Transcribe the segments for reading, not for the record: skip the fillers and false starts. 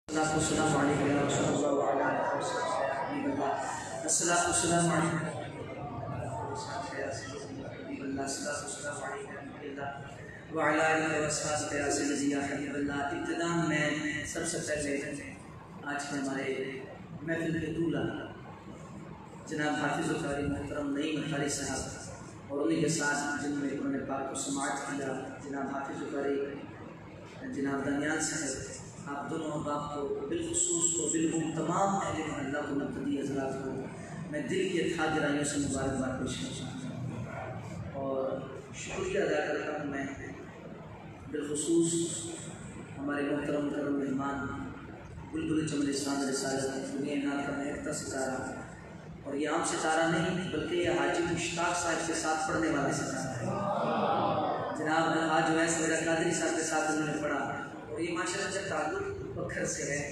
السلام علیکم یا رسول اللہ وعلی آلہ وصحبہ یا حبیب اللہ السلام علیکم وعلی آلہ وصحبہ یا حبیب اللہ۔ ابتداء میں سب سے پہلے آج کے ہمارے محفل کے دولہ جناب حافظ قاری محترم نعیم قاری صاحب اور انہی کے ساتھ جن میں قرآن پاک کو سماعت کیا جناب حافظ قاری جناب دانیال صاحب، آپ دونوں باپ کو بالخصوص کو بالکل تمام اہل اللہ کو مقتدی حضرات کو میں دل کی اتحاد گرائیوں سے مبارکباد پیش کرتا ہوں اور شکریہ ادا کرتا ہوں میں بالخصوص ہمارے محترم مہمان بلبل چمن رسالت دنیا نام کا مہکتا ستارہ، اور یہ عام ستارہ نہیں بلکہ یہ حاجی مشتاق صاحب کے ساتھ پڑھنے والا ستارہ ہے۔ جناب حاج ویس میرا قادری صاحب کے ساتھ انہوں نے پڑھا اور یہ ماشاء اللہ سے تعلق بکھر سے ہے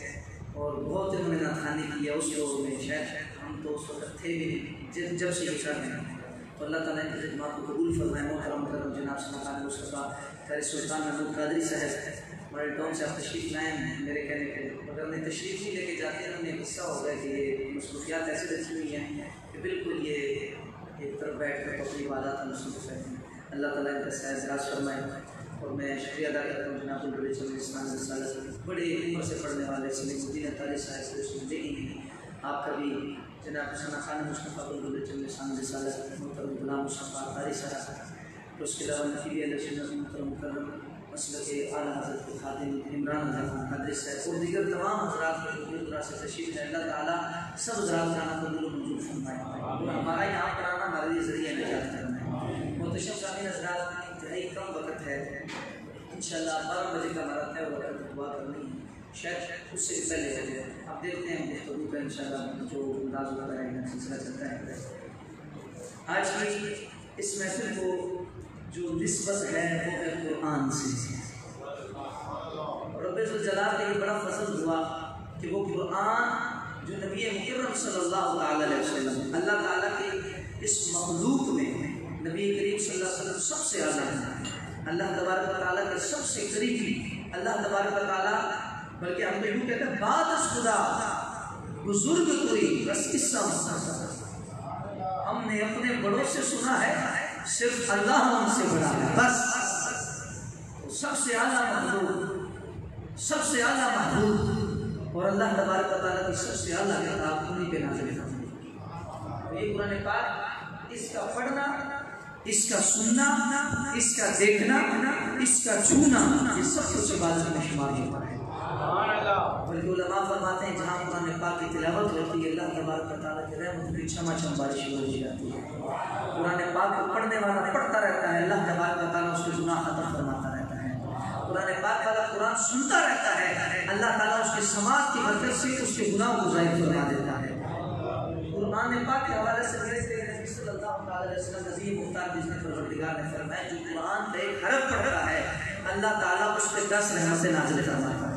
اور بہت انہوں نے ناتخانی کی ہے اس دور میں، شاید ہم تو اس وقت تھے بھی جب سے گزر ہیں، تو اللہ تعالیٰ ان کی خدمات کو قبول فرمائے۔ محترم جناب سلطان مصطفیٰ خیر سلطان محمود قادری صاحب ہمارے ٹاؤن سے آپ تشریف لائیں ہیں میرے کہنے پہ، مگر انہیں تشریف ہی لے کے جاتے ہیں انہیں غصہ ہو گیا کہ یہ مصروفیات ایسے رکھی ہوئی ہیں کہ بالکل یہ ایک طرف بیٹھ کر اپنی عبادات میں مصروف رہتے ہیں۔ اللہ تعالیٰ ان کا سایہ دراز فرمائے اور میں شکریہ ادا کرتا ہوں جناب بلبل چمن رسالت بڑے عمر سے پڑھنے والے سلیم الدین اطاری صاحب سے زندگی ہیں آپ کا بھی جناب حسن خان مصطفیٰ بلبل چمن رسالت محترم غلام مصطفیٰ اطاری صاحب، اس کے علاوہ نقیب الیکشن محترم مکرم مسلک اعلیٰ حضرت کے خادم عمران خان قادری صاحب اور دیگر تمام حضرات کو دور دراز سے تشریف ہے۔ اللہ تعالیٰ سب حضرات کا آنا قبول و منظور فرمائے اور ہمارا یہاں پر آنا ہمارے لیے ذریعہ نجات کرنا ہے۔ محتشم سامعین حضرات انتہائی کم وقت ہے، انشاءاللہ 12 بجے کا ہمارا طے وقت دعا کرنی ہے، شاید اس سے پہلے ہو جائے، آپ دیکھتے ہیں گفتگو کا انشاءاللہ جو انداز ہوتا رہے گا سلسلہ چلتا ہے۔ آج کی اس محفل کو جو نسبت ہے وہ ہے قرآن سے، رب الجلال کا یہ بڑا فضل ہوا کہ وہ قرآن جو نبی مکرم صلی اللہ علیہ وسلم اللہ تعالیٰ کے اس مخلوق میں نبی کریم صلی اللہ علیہ وسلم سب سے اعلیٰ ہے، اللہ تبارک و تعالیٰ کے سب سے قریبی، اللہ تبارک و تعالیٰ بلکہ ہم تو یوں کہتے ہیں بعد از خدا بزرگ کوئی بس قصہ، ہم نے اپنے بڑوں سے سنا ہے صرف اللہ ہم سے بڑا ہے، بس سب سے اعلیٰ محبوب، سب سے اعلیٰ محبوب، اور اللہ تبارک و تعالیٰ کی سب سے اعلیٰ کتاب انہی پہ نازل ہے۔ یہ قرآن پاک، اس کا پڑھنا، اس کا سننا، اس کا دیکھنا، اس کا چھونا، یہ سب کچھ عبادت میں شمار ہوتا ہے۔ بلکہ علماء فرماتے ہیں جہاں قرآن پاک کی تلاوت ہوتی ہے اللہ تبارک و تعالیٰ کی رحمت کی چھما چھم بارش ہو جاتی ہے۔ قرآن پاک کو پڑھنے والا پڑھتا رہتا ہے، اللہ تبارک و تعالیٰ اس کے گناہ ختم فرماتا رہتا ہے۔ قرآن پاک والا قرآن سنتا رہتا ہے، اللہ تعالیٰ اس کے سماعت کی برکت سے اس کے گناہوں کو ظاہر فرما دیتا ہے۔ قرآن پاک کے حوالے سے میرے نبی صلی اللہ علیہ وسلم عظیم مختار بزن پروردگار نے فرمایا جو قرآن کا ایک حرف پڑھتا ہے اللہ تعالیٰ اس پہ 10 رحمتیں نازل فرماتا ہے۔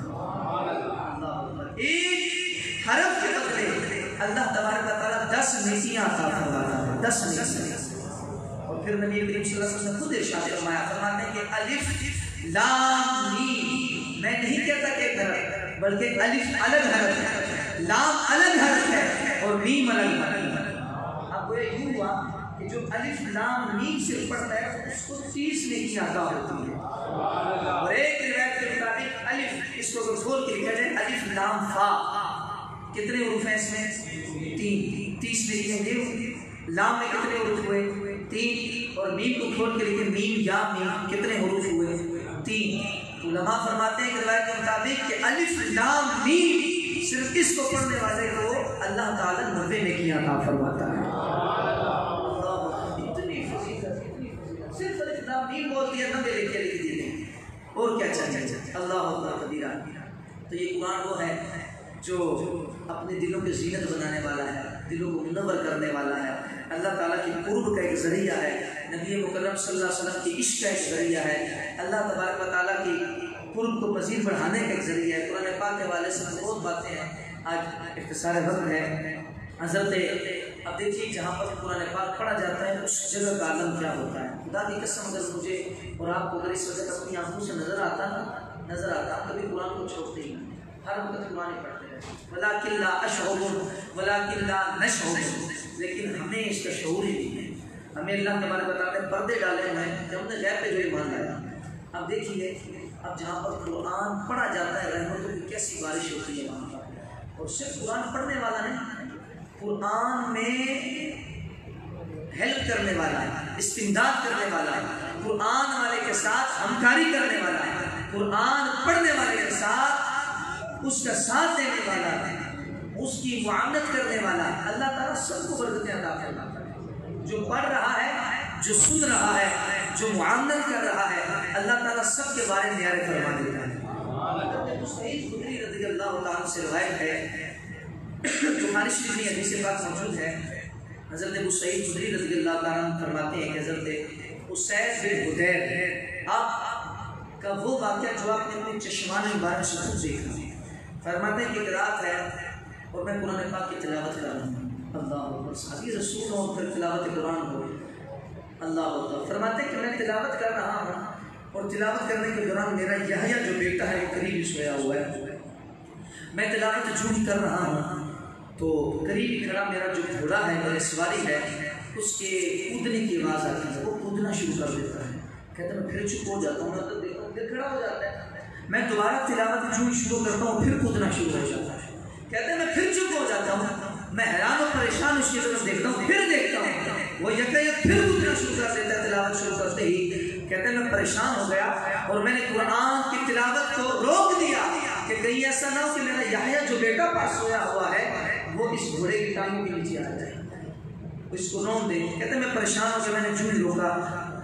ایک حرف کے بدلے اللہ تبارک و تعالیٰ 10 نیکیاں عطا فرماتا ہے، 10 نیکیاں۔ اور پھر نبی کریم صلی اللہ علیہ وسلم نے خود ارشاد فرمایا، فرماتے ہیں کہ الف لام میم، میں نہیں کہتا کہ ایک حرف بلکہ الف الگ حرف ہے، لام الگ حرف ہے اور میم الگ حرف ہے۔ اب وہ یوں ہوا کہ جو الف لام میم سے پڑھتا ہے اس کو 30 نیکیاں عطا ہوتی ہے، اور ایک روایت کے مطابق الف اس کو کھول کے لکھا جائے الف لام فا، کتنے حروف ہیں اس میں؟ 3، 30 نیکیاں یہ ہوئی۔ لام میں کتنے حروف ہوئے؟ 3، اور میم کو کھول کے لکھے میم یا میم، کتنے حروف ہوئے؟ 3۔ علماء فرماتے ہیں کہ روایت کے مطابق کہ الف لام میم صرف اس کو پڑھنے والے کو اللہ تعالیٰ 90 نیکیاں عطا فرماتا ہے۔ صرف الف لام میم بول دیا 90 نیکیاں لکھ دی گئی، اور کیا چاہیے؟ اللہ اکبر کبیرہ۔ تو یہ قرآن وہ ہے جو اپنے دلوں کی زینت بنانے والا ہے، دلوں کو منور کرنے والا ہے، اللہ تعالیٰ کی قرب کا ایک ذریعہ ہے، نبی مکرم صلی اللہ علیہ وسلم کی عشق کا ایک ذریعہ ہے، اللہ تبارک و تعالیٰ کی قرب کو مزید بڑھانے کا ایک ذریعہ ہے۔ قرآن پاک کے حوالے سے بہت باتیں ہیں، آج اختصار وقت ہے حضرت اب دیکھیے جہاں پر قرآن پاک پڑھا جاتا ہے اس جگہ کا عالم کیا ہوتا ہے۔ خدا کی قسم اگر مجھے اور آپ کو اگر اس وقت اپنی آنکھوں سے نظر آتا کبھی قرآن کو چھوڑتے ہی نہیں، ہر وقت قرآن پڑھتے ہیں، وَلَٰكِن لَا أَشْعُرُ وَلَٰكِن لَا نَشْعُرُ، لیکن ہمیں اس کا شعور ہی نہیں ہے۔ ہمیں اللہ تبارک و تعالیٰ نے پردے ڈالے ہوئے ہیں کہ ہم نے غیب پہ جو ایمان لایا۔ اب دیکھیے، اب جہاں پر قرآن پڑھا جاتا ہے رحمتوں کی کیسی بارش ہوتی ہے وہاں پر، اور صرف قرآن پڑھنے والا نہیں، قرآن میں ہیلپ کرنے والا ہے، استمداد کرنے والا ہے، قرآن والے کے ساتھ ہمکاری کرنے والا ہے، قرآن پڑھنے والے کے ساتھ اس کا ساتھ دینے والا ہے، اس کی معاونت کرنے والا ہے۔ اللہ تعالیٰ سب کو برکتیں عطا فرماتا ہے، جو پڑھ رہا ہے، جو سن رہا ہے، جو معاونت کر رہا ہے، اللہ تعالیٰ سب کے بارے میں نیارے فرما دیتا ہے۔ حضرت ابو سعید خدری رضی اللہ تعالیٰ سے روایت ہے، بخاری شریف میں حدیث پاک موجود ہے، حضرت ابو سعید خدری رضی اللہ تعالیٰ فرماتے ہیں کہ حضرت اسید بن حدیر آپ کا وہ واقعہ جو آپ نے اپنے چشمان مبارک سے خود دیکھا، فرماتے ہیں کہ ایک رات ہے اور میں قرآن پاک کی تلاوت کر رہا ہوں، اللہ اکبر، صحابی رسول ہو پھر تلاوت قرآن ہو، اللہ اکبر، فرماتے ہیں کہ میں تلاوت کر رہا ہوں اور تلاوت کرنے کے دوران میرا یحییٰ جو بیٹا ہے وہ قریب ہی سویا ہوا ہے، میں تلاوت جھوٹ کر رہا ہوں تو قریب کھڑا میرا جو گھوڑا ہے، میرے سواری ہے، اس کے کودنے کی آواز آتی ہے، وہ کودنا شروع کر دیتا ہے، کہتا ہے میں پھر چپ ہو جاتا ہوں، میں تو دیکھتا ہوں پھر کھڑا ہو جاتا ہے، میں دوبارہ تلاوت جھوٹ شروع کرتا ہوں، پھر کودنا شروع ہو جاتا ہے، کہتے ہیں میں پھر چپ ہو جاتا ہوں، میں حیران و پریشان اس کی طرف دیکھتا ہوں، پھر دیکھتا ہوں وہ یکایک پھر کودنا شروع کر دیتا ہے تلاوت شروع کرتے ہی، کہتے ہیں میں پریشان ہو گیا اور میں نے قرآن کی تلاوت کو روک دیا کہ کہیں ایسا نہ ہو کہ میرا یحییٰ جو بیٹا پاس سویا ہوا ہے وہ اس گھوڑے کی ٹانگوں کے نیچے آ جائے، اس کو روک دے۔ کہتے ہیں میں پریشان ہو گیا، میں نے جھوٹ روکا،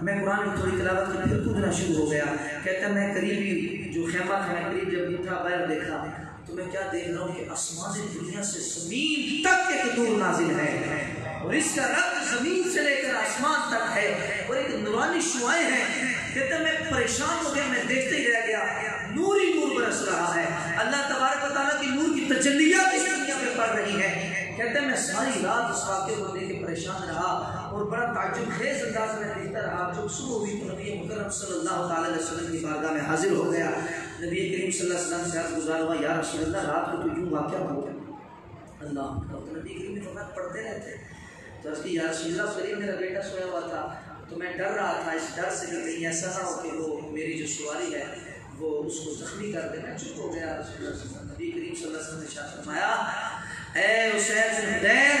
میں قرآن کی تھوڑی تلاوت کی پھر کودنا شروع ہو گیا، کہتے ہیں میں قریبی جو خیمہ تھا میں قریب جب اٹھا باہر دیکھا تو میں کیا دیکھ رہا ہوں کہ آسمان دنیا سے زمین تک ایک نور نازل ہے اور اس کا رنگ زمین سے لے کر آسمان تک ہے اور ایک نورانی شعاعیں ہیں۔ کہتے ہیں میں پریشان ہو گیا، میں دیکھتے ہی رہ گیا، نور ہی نور برس رہا ہے، اللہ تبارک و تعالیٰ کی نور کی تجلیات اس دنیا پہ پڑ رہی ہیں۔ کہتے ہیں میں ساری رات اس واقعے کو دیکھ کے پریشان رہا اور بڑا تعجب خیز انداز میں دیکھتا رہا۔ جب صبح ہوئی تو نبی مکرم صلی اللہ تعالیٰ علیہ وسلم کی بارگاہ میں حاضر ہو گیا، نبی کریم صلی اللہ علیہ وسلم سے عرض گزار ہوا، یا رسول اللہ رات کو تو یوں واقعہ ہو گیا، اللہ تو نبی کریم نے فرمایا پڑھتے رہتے، تو اس کی یا رسول اللہ قریب میرا بیٹا سویا ہوا تھا تو میں ڈر رہا تھا اس ڈر سے کہ کہیں ایسا نہ ہو کہ وہ میری جو سواری ہے وہ اس کو زخمی کر دے، میں چپ ہو گیا۔ رسول اللہ صلی اللہ علیہ وسلم نبی کریم صلی اللہ علیہ وسلم نے ارشاد فرمایا، اے اسید بن حدیر،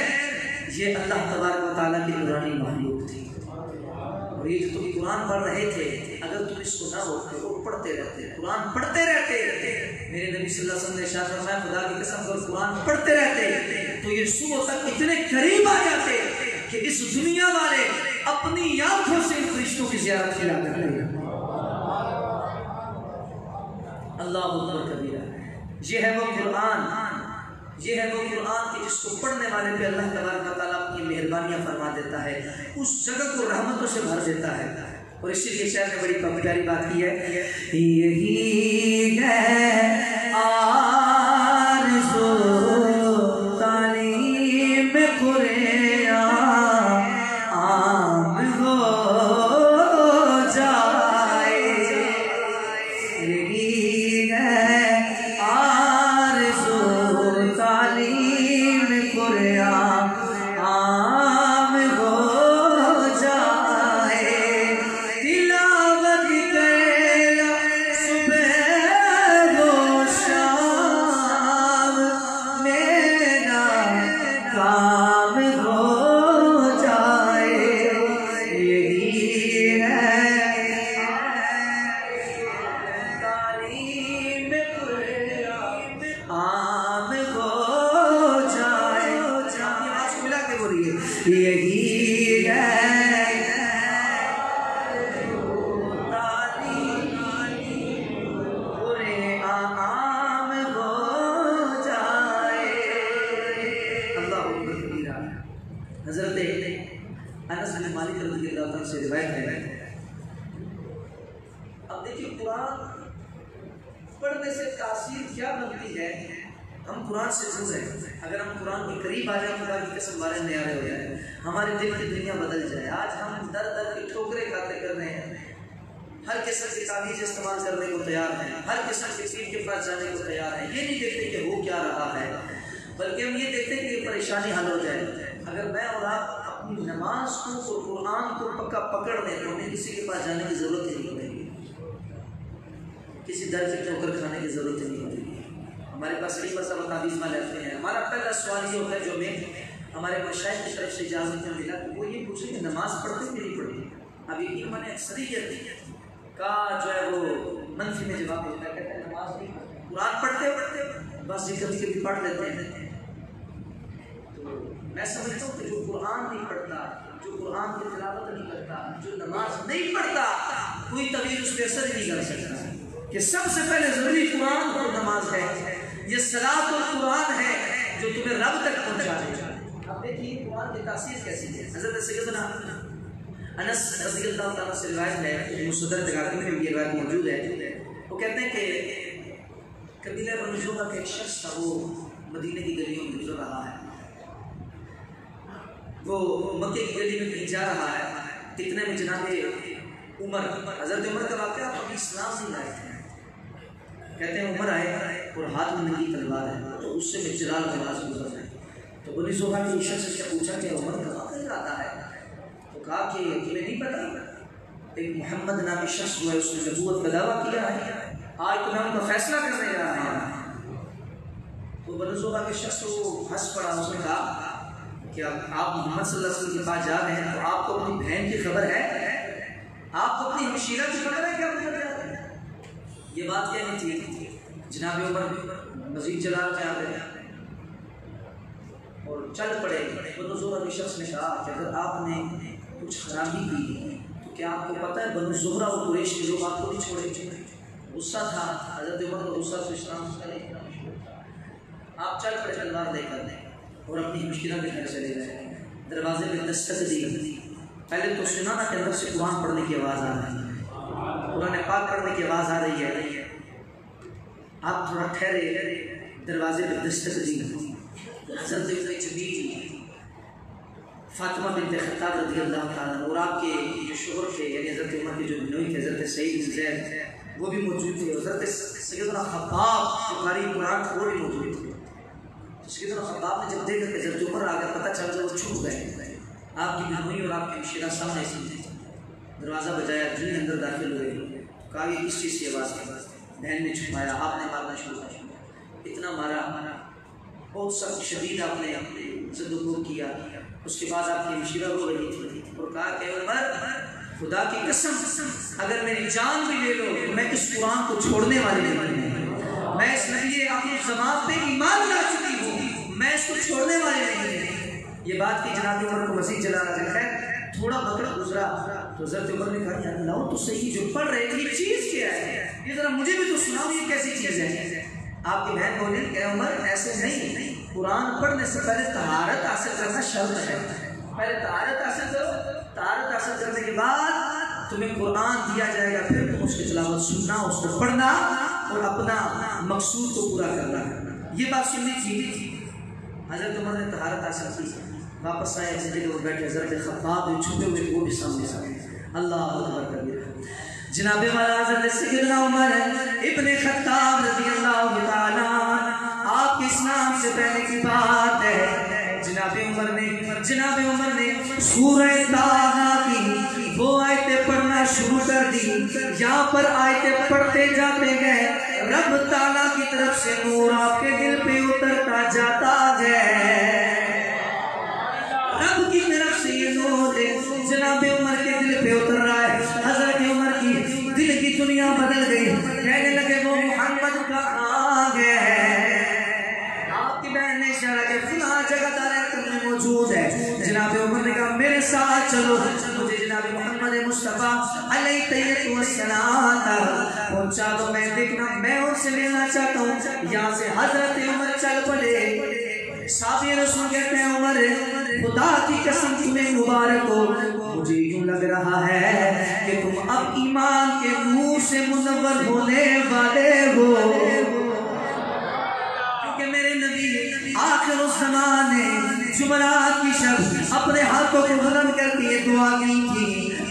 یہ اللہ تبارک و تعالیٰ کی نورانی مخلوق تھی اور یہ جو تم قرآن پڑھ رہے تھے اگر تم اس کو نہ روکتے وہ پڑھتے رہتے، قرآن پڑھتے رہتے، میرے نبی صلی اللہ علیہ وسلم نے ارشاد فرمایا خدا کی قسم اگر قرآن پڑھتے رہتے تو یہ صبح تک اتنے قریب آ جاتے کہ اس دنیا والے اپنی آنکھوں سے ان فرشتوں کی زیارت کیا کرتے ہیں۔ اللہ اکبر کبیرہ، یہ ہے وہ قرآن، یہ ہے وہ قرآن کہ جس کو پڑھنے والے پہ اللہ تبارک و تعالیٰ اپنی مہربانیاں فرما دیتا ہے، اس جگہ کو رحمتوں سے بھر دیتا ہے۔ اور اسی لیے شاعر نے بڑی پیاری بات کی ہے، یہی ہے آرزو تعلیم قرآن عام ہو جائے، یہی ہے آرزو تعلیم قرآن عام ہو جائے، تلاوت کرے صبح و شام میرا کام ہو جائے، یہی ہے تعلیم قرآن عام ہو جائے، آواز ملا کے بولیے، یہی ہے حضرت انس بن مالک رضی اللہ عنہ سے روایت ہے۔ اب دیکھیے قرآن پڑھنے سے تاثیر کیا بنتی ہے، ہم قرآن سے دور ہیں، اگر ہم قرآن کے قریب آ جائیں خدا کی قسم بارے نیارے ہو جائیں، ہمارے دل کی دنیا بدل جائے۔ آج ہم در در کی ٹھوکریں کھاتے کر رہے ہیں، ہر قسم کی تعویذ استعمال کرنے کو تیار ہیں، ہر قسم کے پیر کے پاس جانے کو تیار ہیں. یہ نہیں دیکھتے کہ ہو کیا رہا ہے، بلکہ ہم یہ دیکھتے ہیں کہ یہ پریشانی حل ہو جائے. اگر میں اور آپ اپنی نماز کو اور قرآن کو پکا پکڑ لیں تو ہمیں کسی کے پاس جانے کی ضرورت ہی نہیں پڑے گی، کسی در کی ٹھوکر کھانے کی ضرورت ہی نہیں پڑے گی. ہمارے پاس صحیح مسئلہ تعویذ میں لیتے ہیں. ہمارا پہلا سوال یہ ہوتا ہے جو ہمیں ہمارے مشائخ کی طرف سے اجازت میں ملا کہ وہ یہ پوچھیں کہ نماز پڑھتے کہ نہیں پڑھتے. اب یقین میں نے اکثریت کا جو ہے وہ منفی میں جواب دیتا ہے، کہتے ہیں نماز نہیں پڑھتے، قرآن پڑھتے بس یہ کبھی کبھی پڑھ لیتے ہیں. تو میں سمجھتا ہوں کہ جو قرآن نہیں پڑھتا، جو قرآن کی تلاوت نہیں کرتا، جو نماز نہیں پڑھتا، کوئی طویل اس پہ اثر ہی نہیں کر سکتا. کہ سب سے پہلے ضروری قرآن اور نماز ہے. یہ صلاۃ القرآن ہے جو تمہیں رب تک پہنچا دے. اب دیکھیے قرآن کی تاثیر کیسی ہے. حضرت سیدنا انس رضی اللہ تعالیٰ سے روایت ہے، مصدر دگاتی میں یہ روایت موجود ہے. وہ کہتے ہیں کہ قبیلہ بنو جوہا کا ایک شخص تھا، وہ مدینہ کی گلیوں میں گزر رہا ہے. وہ مکے کی گلی میں کہیں جا رہا ہے. اتنے میں جناب عمر، حضرت عمر کا واقعہ ابھی اسلام نہیں لائے تھے. کہتے ہیں عمر آئے اور ہاتھ میں ننگی تلوار ہے، تو اس سے میں جلال جواز گزر رہے. تو بنی زوہا کے شخص سے پوچھا کہ عمر کا واقعہ ارادہ ہے. تو کہا کہ تمہیں نہیں پتا ایک محمد نامی شخص جو ہے اس نے نبوت کا دعویٰ کیا ہے، آج تو میں ان کا فیصلہ کرنے جا رہا ہوں. تو بنی زوہا کے شخص کو ہنس پڑا. اس نے کہا کہ آپ محمد صلی اللہ علیہ وسلم کے پاس جا رہے ہیں تو آپ کو اپنی بہن کی خبر ہے، آپ کو اپنی ہمشیرہ کی خبر ہے کیا مجھے جاتے ہیں. یہ بات کہنی تھی. جناب عمر مزید جلال میں آ گئے اور چل پڑے. بنو زہرہ کے شخص نے کہا کہ اگر آپ نے کچھ خرابی کی تو کیا آپ کو پتہ ہے بنو زہرہ اور قریش کے لوگ آپ کو نہیں چھوڑے. غصہ تھا حضرت عمر کا، غصہ تو اسلام کا نہیں تھا. آپ چل پڑے تلوار لے کر اور اپنی مشکلات کے گھر چلے گئے. دروازے پہ دستک دی. پہلے تو سنا نا کہ اندر سے قرآن پڑھنے کی آواز آ رہی ہے، قرآن پاک پڑھنے کی آواز آ رہی ہے. آپ تھوڑا ٹھہرے، دروازے پہ دستک دی. حضرت فاطمہ بنت خطاب رضی اللہ تعالیٰ اور آپ کے جو شوہر تھے یعنی حضرت عمر کے جو بنوئی تھے حضرت سعید بن زید وہ بھی موجود تھے. حضرت سیدنا خباب جو قاری قرآن تھے وہ بھی موجود تھے. سیدنا خباب نے جب دیکھا کہ حضرت عمر آ گیا پتہ چل گیا، وہ چھپ گئے. آپ کی بنوئی اور آپ کے مشیرہ سامنے تھی. دروازہ بجایا، جو اندر داخل ہوئے. کہا یہ کس چیز کی آواز ہے؟ بہن نے چھپایا. آپ نے مارنا شروع کیا، اتنا مارا، بہت سخت شدید آپ نے زدگو کیا. اس کے بعد آپ کی مشیرہ رو رہی تھی اور کہا کہ عمر خدا کی قسم اگر میری جان بھی لے لو میں اس قرآن کو چھوڑنے والی نہیں ہوں. میں اس نبی اپنی زبان پہ ایمان لا چکی ہوں، میں اس کو چھوڑنے والی نہیں ہوں. یہ بات کی جناب عمر کو مزید جلانا ہے. تھوڑا وقت گزرا تو حضرت عمر نے کہا یا اللہ تو صحیح جو پڑھ رہے تھے یہ چیز کیا ہے، یہ ذرا مجھے بھی تو سناؤ یہ کیسی چیز ہے. آپ کی بہن بولی کہ عمر ایسے نہیں، قرآن پڑھنے سے پہلے طہارت حاصل کرنا شرط ہے. پہلے طہارت حاصل کرو، طہارت حاصل کرنے کے بعد تمہیں قرآن دیا جائے گا، پھر تم اس کی تلاوت سننا، اس کو پڑھنا اور اپنا مقصود کو پورا کرنا. یہ بات سننی تھی. حضرت عمر نے طہارت حاصل کی، واپس آئے ایسے جگہ بیٹھے. حضرت خباب چھپے ہوئے وہ بھی سامنے سے اللہ اکبر کبیر. جناب والا حضرت سیدنا عمر ابن خطاب رضی اللہ تعالیٰ آپ کے اسلام سے پہلے کی بات ہے. جناب عمر نے سورہ طٰہٰ کی وہ آیتیں پڑھنا شروع کر دی. یہاں پر آیتیں پڑھتے جاتے گئے، رب تعالیٰ کی طرف سے نور آپ کے دل پہ اترتا جاتا ہے. رب کی طرف سے یہ نور جناب عمر کے دل پہ اتر رہا ہے. حضرت عمر کی دل کی دنیا بدل گئی، کہنے لگے وہ محمد کہاں گئے. آپ کی بہن نے اشارہ کیا فلاں جگہ دار میں موجود ہے. جناب عمر نے کہا میرے ساتھ چلو، مجھے جناب محمد مصطفیٰ علیہ السلام پہنچا دو، میں دیکھنا، میں ان سے ملنا چاہتا ہوں. یہاں سے حضرت عمر چل پڑے. صحابی رسول کہتے ہیں عمر خدا کی قسم تمہیں مبارک ہو، مجھے یوں لگ رہا ہے کہ تم اب ایمان کے نور سے منور ہونے والے ہو، کیونکہ میرے نبی آخر الزمان نے جمعرات کی شب اپنے ہاتھوں کو بلند کر کے دعا کی تھی،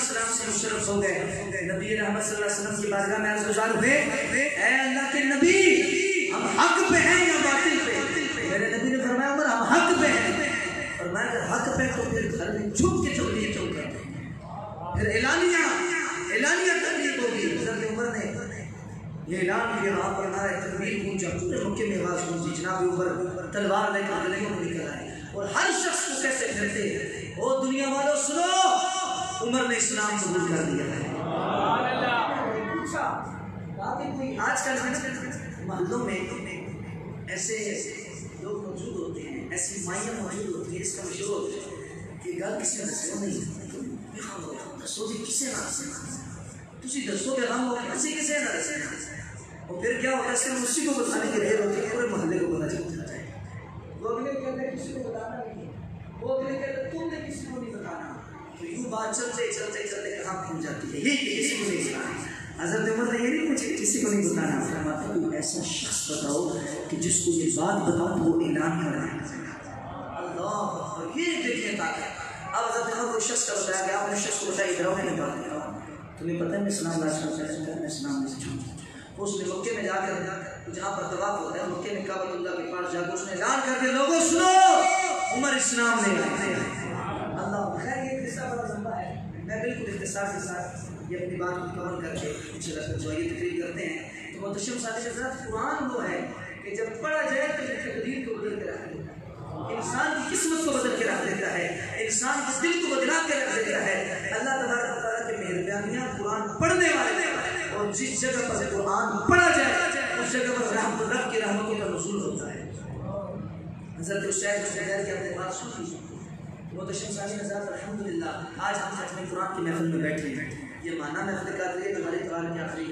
السلام سے مشرف ہو گئے، نبی رحمت صلی اللہ علیہ وسلم کی بارگاہ میں عرض گزار ہوئے، اے اللہ کے نبی ہم حق پہ ہیں یا باطل پہ؟ میرے نبی نے فرمایا عمر ہم حق پہ ہیں، فرمایا اگر حق پہ تو پھر گھر میں چھپ کے چوریاں کیوں کرتے ہیں؟ پھر اعلانیہ تبلیغ ہوگی۔ حضرت عمر نے یہ اعلان کیا، وہاں پر نعرہ تکبیر گونجا، پورے مکے میں آواز گونجی، جناب عمر تلوار لے کر گلے کو نکل آئے اور ہر شخص کو کیسے کہتے او دنیا والوں سنو، عمر نے اسلام قبول کر لیا ہے۔ آج کل محلوں میں ایسے لوگ موجود ہوتے ہیں، ایسی مائیں موجود ہوتی ہیں، اس کا مشہور ہوتا ہے کہ گل کسی نے دسو نہیں، دسو جی کسے نہ دسنا، تسی دسو کہ غم ہو کسی کسے نہ دسنا، اور پھر کیا ہوتا ہے صرف اسی کو بتانے کی دیر ہوتی ہے، پورے محلے کو پتہ چل جاتا ہے۔ وہ اگلے کہتے ہیں کسی کو بتانا نہیں، وہ اگلے کہتے ہیں تم نے کسی کو نہیں بتانا، تو یوں بات چلتے چلتے چلتے کہاں پہنچ جاتی ہے، یہ کسی کو نہیں بتانا۔ حضرت عمر نے یہ نہیں پوچھا کسی کو نہیں بتانا، فرماتا کوئی ایسا شخص بتاؤ کہ جس کو یہ بات بتاؤ تو وہ اعلان کر رہا ہے۔ اللہ، یہ دیکھیں طاقت۔ اب حضرت عمر کو شخص کا بتایا گیا، آپ نے شخص کو بتایا ادھر میں بات کرتا ہوں، تمہیں پتہ ہے میں اسلام لا سکتا میں اسلام نہیں چھوڑتا۔ اس نے مکے میں جا کر جہاں پر طواف ہوتا ہے، مکے میں کعبۃ اللہ کے پاس جا کر اس نے اعلان کر دیا لوگوں سنو عمر اسلام لے آئے۔ اللہ خیر یہ قصہ بڑا لمبا ہے، میں بالکل اختصار کے ساتھ یہ اپنی بات کو کور کر کے جو یہ تقریر کرتے ہیں تو محتشم ساتھی حضرات قرآن وہ ہے کہ جب پڑھا جائے تو تقدیر کو بدل کے رکھ دیتا ہے، انسان کی قسمت کو بدل کے رکھ دیتا ہے، انسان کے دل کو بدلا کے رکھ دیتا ہے۔ اللہ تبارک و تعالیٰ کی مہربانیاں قرآن پڑھنے والے اور جس جگہ پر قرآن پڑھا جائے اس جگہ پر رحمت رب کی رحمتوں کا نزول ہوتا ہے۔ حضرت حسین کی اپنے بات سن لی محتشم ساتھی حضرات، الحمدللہ آج ہم ختم قرآن کی محفل میں بیٹھے ہیں، یہ مانا محفل قادریہ تمہاری قرآن کی آخری